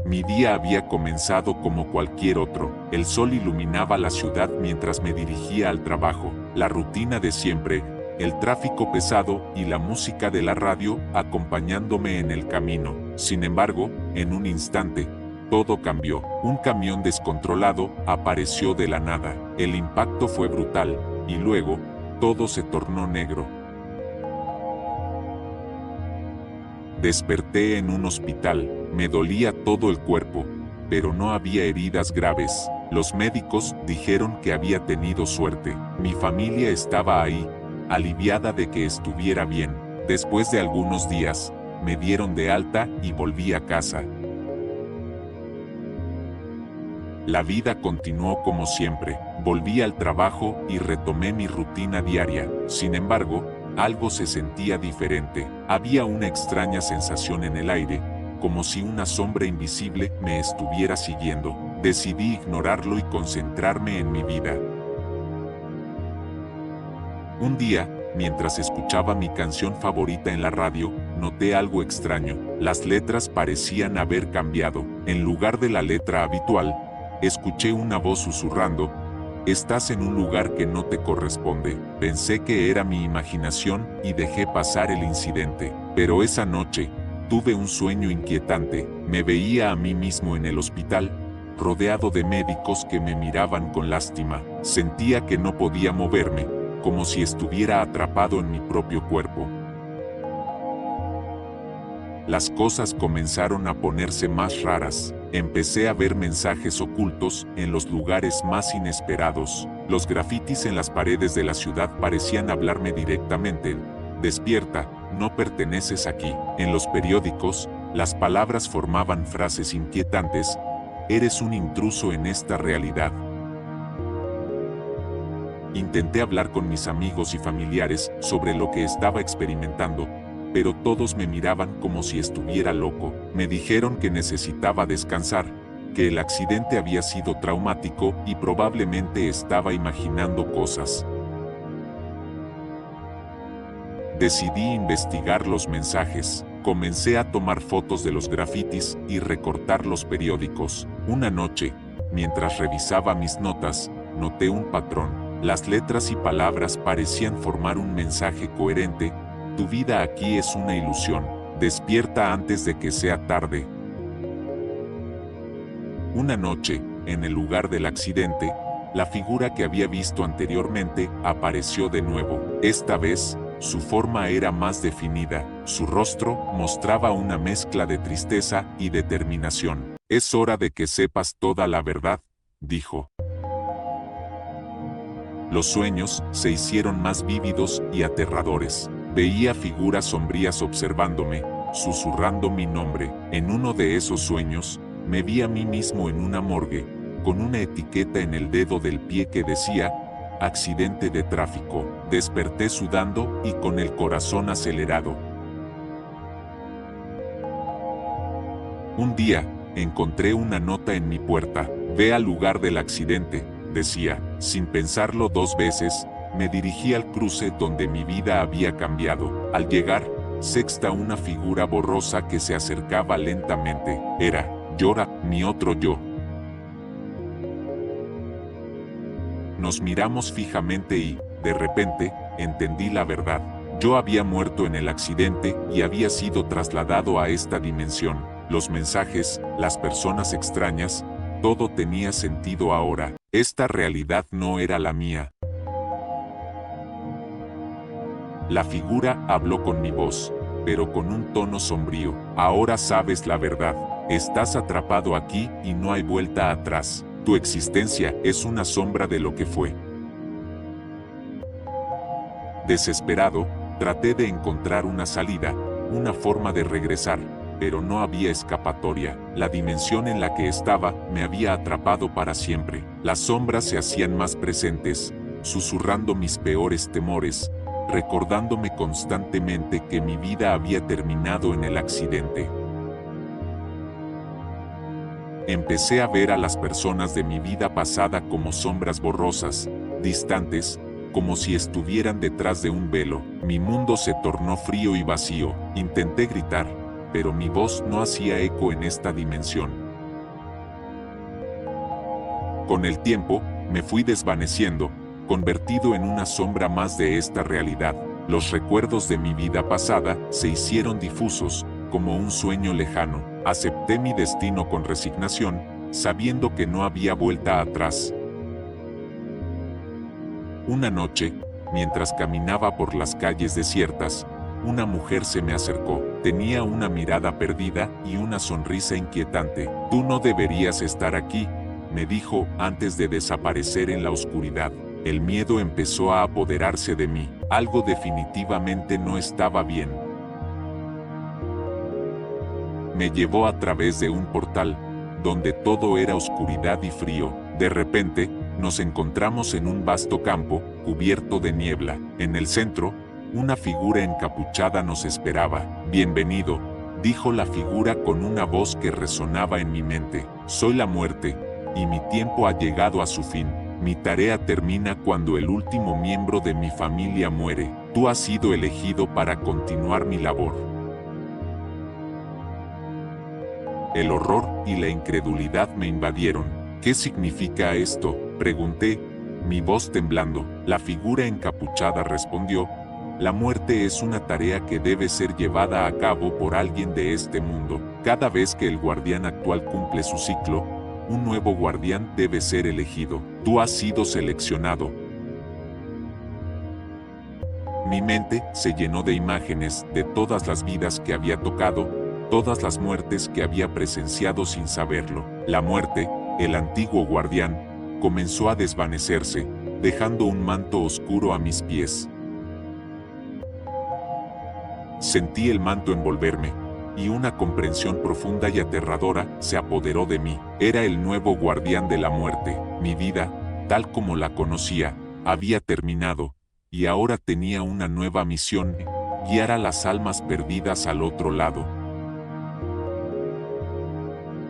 Mi día había comenzado como cualquier otro. El sol iluminaba la ciudad mientras me dirigía al trabajo. La rutina de siempre, el tráfico pesado y la música de la radio acompañándome en el camino. Sin embargo, en un instante, todo cambió. Un camión descontrolado apareció de la nada. El impacto fue brutal, y luego, todo se tornó negro. Desperté en un hospital. Me dolía todo el cuerpo, pero no había heridas graves. Los médicos dijeron que había tenido suerte. Mi familia estaba ahí, aliviada de que estuviera bien. Después de algunos días, me dieron de alta y volví a casa. La vida continuó como siempre. Volví al trabajo y retomé mi rutina diaria. Sin embargo, algo se sentía diferente. Había una extraña sensación en el aire, como si una sombra invisible me estuviera siguiendo. Decidí ignorarlo y concentrarme en mi vida. Un día, mientras escuchaba mi canción favorita en la radio, noté algo extraño. Las letras parecían haber cambiado. En lugar de la letra habitual, escuché una voz susurrando: "Estás en un lugar que no te corresponde". Pensé que era mi imaginación y dejé pasar el incidente. Pero esa noche, tuve un sueño inquietante. Me veía a mí mismo en el hospital, rodeado de médicos que me miraban con lástima. Sentía que no podía moverme, como si estuviera atrapado en mi propio cuerpo. Las cosas comenzaron a ponerse más raras. Empecé a ver mensajes ocultos en los lugares más inesperados. Los grafitis en las paredes de la ciudad parecían hablarme directamente: "Despierta, no perteneces aquí". En los periódicos, las palabras formaban frases inquietantes: "Eres un intruso en esta realidad". Intenté hablar con mis amigos y familiares sobre lo que estaba experimentando, pero todos me miraban como si estuviera loco. Me dijeron que necesitaba descansar, que el accidente había sido traumático y probablemente estaba imaginando cosas. Decidí investigar los mensajes. Comencé a tomar fotos de los grafitis y recortar los periódicos. Una noche, mientras revisaba mis notas, noté un patrón. Las letras y palabras parecían formar un mensaje coherente: "Tu vida aquí es una ilusión. Despierta antes de que sea tarde". Una noche, en el lugar del accidente, la figura que había visto anteriormente apareció de nuevo. Esta vez, su forma era más definida. Su rostro mostraba una mezcla de tristeza y determinación. "Es hora de que sepas toda la verdad", dijo. Los sueños se hicieron más vívidos y aterradores. Veía figuras sombrías observándome, susurrando mi nombre. En uno de esos sueños, me vi a mí mismo en una morgue, con una etiqueta en el dedo del pie que decía: "Accidente de tráfico". Desperté sudando y con el corazón acelerado. Un día, encontré una nota en mi puerta: "Ve al lugar del accidente", decía. Sin pensarlo dos veces, me dirigí al cruce donde mi vida había cambiado. Al llegar, sexta una figura borrosa que se acercaba lentamente. Era Yora, mi otro yo. Nos miramos fijamente y, de repente, entendí la verdad. Yo había muerto en el accidente y había sido trasladado a esta dimensión. Los mensajes, las personas extrañas, todo tenía sentido ahora. Esta realidad no era la mía. La figura habló con mi voz, pero con un tono sombrío. "Ahora sabes la verdad. Estás atrapado aquí y no hay vuelta atrás. Tu existencia es una sombra de lo que fue". Desesperado, traté de encontrar una salida, una forma de regresar, pero no había escapatoria. La dimensión en la que estaba me había atrapado para siempre. Las sombras se hacían más presentes, susurrando mis peores temores, recordándome constantemente que mi vida había terminado en el accidente. Empecé a ver a las personas de mi vida pasada como sombras borrosas, distantes, como si estuvieran detrás de un velo. Mi mundo se tornó frío y vacío. Intenté gritar, pero mi voz no hacía eco en esta dimensión. Con el tiempo, me fui desvaneciendo, convertido en una sombra más de esta realidad. Los recuerdos de mi vida pasada se hicieron difusos, como un sueño lejano. Acepté mi destino con resignación, sabiendo que no había vuelta atrás. Una noche, mientras caminaba por las calles desiertas, una mujer se me acercó. Tenía una mirada perdida y una sonrisa inquietante. «Tú no deberías estar aquí», me dijo antes de desaparecer en la oscuridad. El miedo empezó a apoderarse de mí. Algo definitivamente no estaba bien. Me llevó a través de un portal, donde todo era oscuridad y frío. De repente, nos encontramos en un vasto campo, cubierto de niebla. En el centro, una figura encapuchada nos esperaba. «Bienvenido», dijo la figura con una voz que resonaba en mi mente. «Soy la muerte, y mi tiempo ha llegado a su fin. Mi tarea termina cuando el último miembro de mi familia muere. Tú has sido elegido para continuar mi labor». El horror y la incredulidad me invadieron. «¿Qué significa esto?», pregunté, mi voz temblando. La figura encapuchada respondió: «La muerte es una tarea que debe ser llevada a cabo por alguien de este mundo. Cada vez que el guardián actual cumple su ciclo, un nuevo guardián debe ser elegido. Tú has sido seleccionado». Mi mente se llenó de imágenes de todas las vidas que había tocado, todas las muertes que había presenciado sin saberlo. La muerte, el antiguo guardián, comenzó a desvanecerse, dejando un manto oscuro a mis pies. Sentí el manto envolverme, y una comprensión profunda y aterradora se apoderó de mí. Era el nuevo guardián de la muerte. Mi vida, tal como la conocía, había terminado, y ahora tenía una nueva misión: guiar a las almas perdidas al otro lado.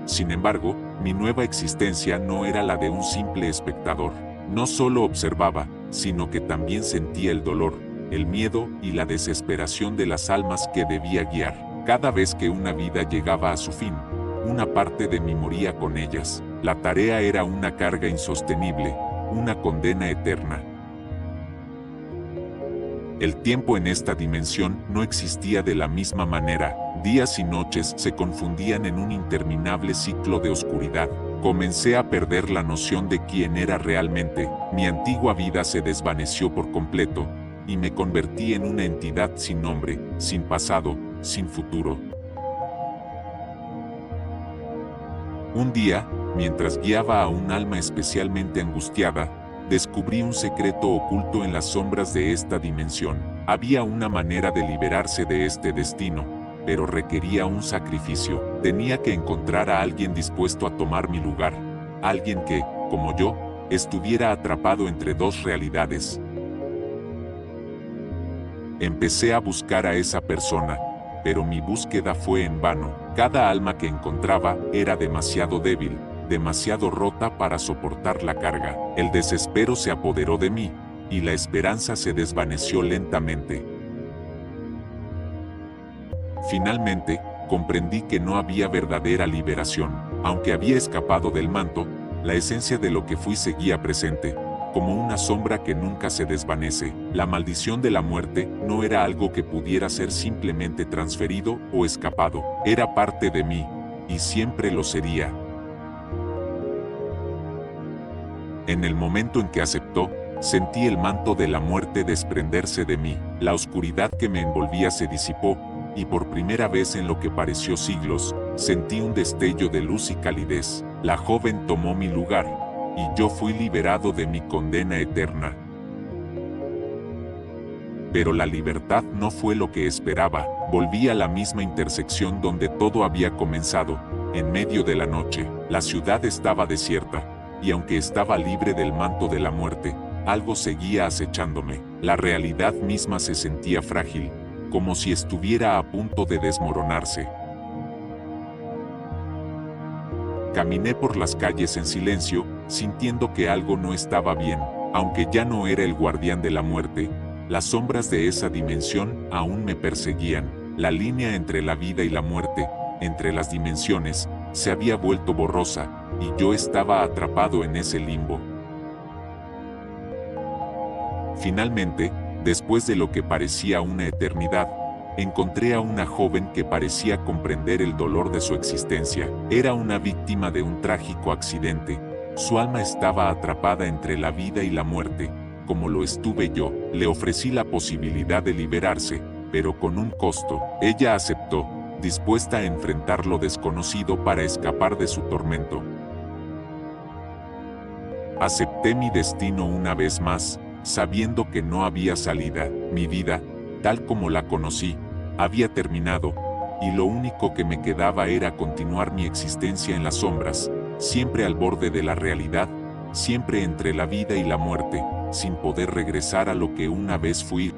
Sin embargo, mi nueva existencia no era la de un simple espectador. No solo observaba, sino que también sentía el dolor, el miedo y la desesperación de las almas que debía guiar. Cada vez que una vida llegaba a su fin, una parte de mí moría con ellas. La tarea era una carga insostenible, una condena eterna. El tiempo en esta dimensión no existía de la misma manera. Días y noches se confundían en un interminable ciclo de oscuridad. Comencé a perder la noción de quién era realmente. Mi antigua vida se desvaneció por completo, y me convertí en una entidad sin nombre, sin pasado, sin futuro. Un día, mientras guiaba a un alma especialmente angustiada, descubrí un secreto oculto en las sombras de esta dimensión. Había una manera de liberarse de este destino, pero requería un sacrificio. Tenía que encontrar a alguien dispuesto a tomar mi lugar, alguien que, como yo, estuviera atrapado entre dos realidades. Empecé a buscar a esa persona, pero mi búsqueda fue en vano. Cada alma que encontraba era demasiado débil, demasiado rota para soportar la carga. El desespero se apoderó de mí, y la esperanza se desvaneció lentamente. Finalmente, comprendí que no había verdadera liberación. Aunque había escapado del manto, la esencia de lo que fui seguía presente, como una sombra que nunca se desvanece. La maldición de la muerte no era algo que pudiera ser simplemente transferido o escapado. Era parte de mí, y siempre lo sería. En el momento en que aceptó, sentí el manto de la muerte desprenderse de mí. La oscuridad que me envolvía se disipó, y por primera vez en lo que pareció siglos, sentí un destello de luz y calidez. La joven tomó mi lugar, y yo fui liberado de mi condena eterna. Pero la libertad no fue lo que esperaba. Volví a la misma intersección donde todo había comenzado, en medio de la noche. La ciudad estaba desierta, y aunque estaba libre del manto de la muerte, algo seguía acechándome. La realidad misma se sentía frágil, como si estuviera a punto de desmoronarse. Caminé por las calles en silencio, sintiendo que algo no estaba bien. Aunque ya no era el guardián de la muerte, las sombras de esa dimensión aún me perseguían. La línea entre la vida y la muerte, entre las dimensiones, se había vuelto borrosa, y yo estaba atrapado en ese limbo. Finalmente, después de lo que parecía una eternidad, encontré a una joven que parecía comprender el dolor de su existencia. Era una víctima de un trágico accidente. Su alma estaba atrapada entre la vida y la muerte, como lo estuve yo. Le ofrecí la posibilidad de liberarse, pero con un costo. Ella aceptó, dispuesta a enfrentar lo desconocido para escapar de su tormento. Acepté mi destino una vez más, sabiendo que no había salida. Mi vida, tal como la conocí, había terminado, y lo único que me quedaba era continuar mi existencia en las sombras, siempre al borde de la realidad, siempre entre la vida y la muerte, sin poder regresar a lo que una vez fui.